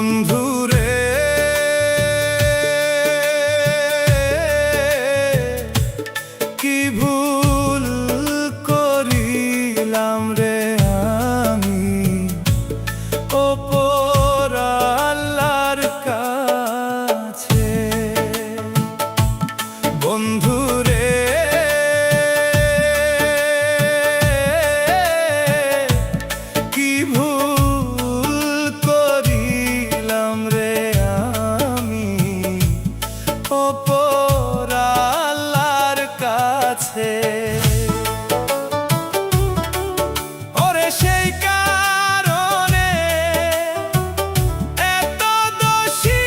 বন্ধুরে কি ভুল করিলাম রে আমি ওপর আল্লাহর কাছে। বন্ধুরে কি ভুল করিলাম রে আমি ওপর আল্লাহর কাছে। ওরে সেই কারণে এত দোষী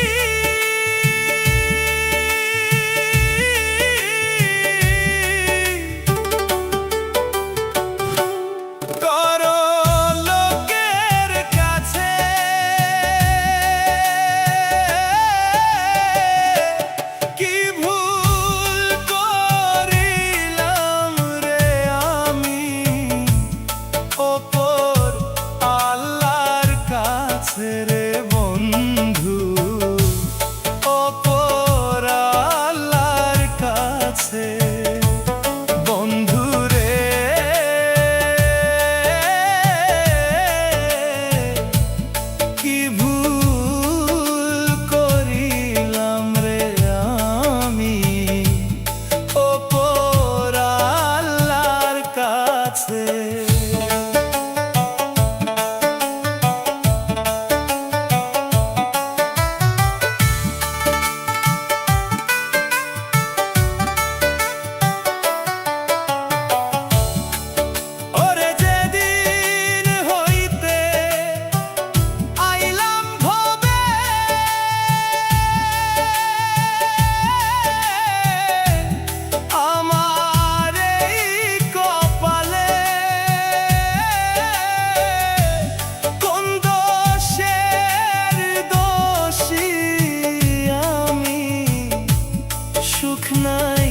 করো লোকের কাছে। কি ভুল করিলাম রে আমি ওপর আল্লাহর কাছে রে বন্ধু, ওপর আল্লাহর কাছে। বন্ধু রে কি ভুল করিলাম রে আমি ওপর আল্লাহর কাছে। ওরে যেদিন হইতে আইলাম ভবে আমার এই কপালে কোন দোষের দোষী আমি, সুখ নাই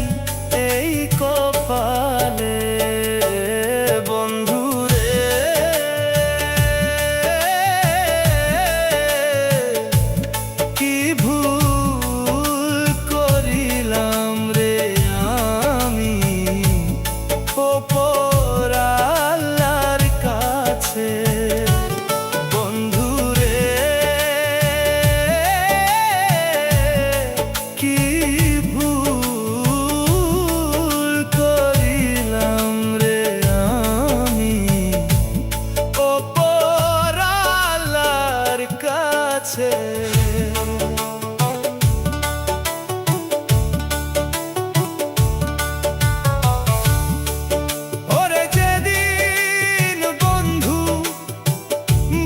এই কপালে। বন্ধুরে কি ভুল করিলাম রে আমি ওপর আল্লাহর কাছে। বন্ধুরে কি ভুল করিলাম রে আমি ওপর আল্লাহর কাছে। ওরে যেদিন বন্ধু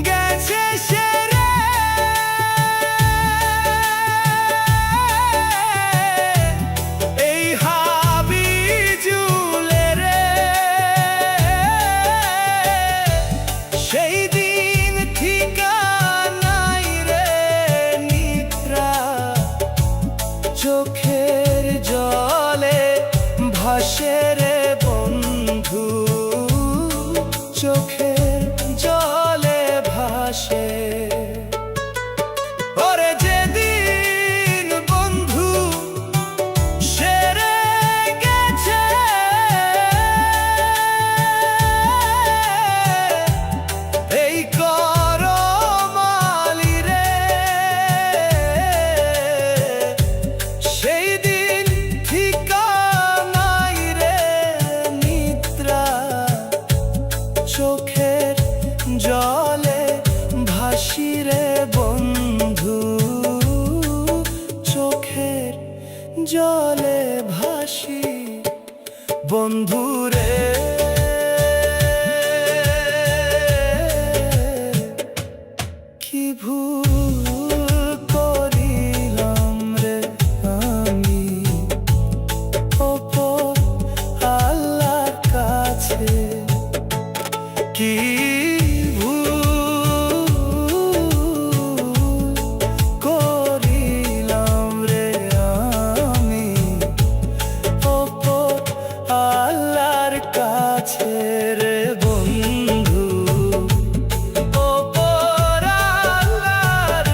গেছে সেরে এই হাবিজুলে রে, সেই দিন ঠিকানাই রে নিদ্রা, চোখের জলে ভাসে রে বন্ধু, চোখের জলে ভাসে। ওরে যেদিন বন্ধু সেরে গেছে এই করমালি রে, সেই দিন ঠিকানাই রে নিদ্রা, চোখের জলে ভাসি রে বন্ধু, চোখের জলে ভাসি। বন্ধু রে কি ভুল করিলাম রে আমি ওপর আল্লাহর কাছে। কি ভুল করিলাম রে আমি ওপর আল্লাহর কাছে রে বন্ধু, ওপর আল্লাহর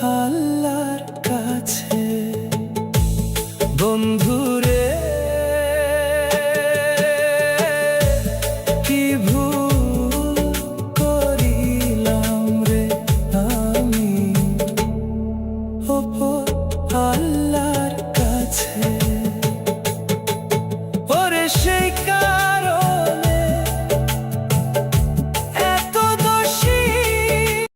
আল্লাহর কাছে। বন্ধুরে কি ভুল করিলাম রে আমি, ওপর আল্লাহর কাছে। ওরে সেই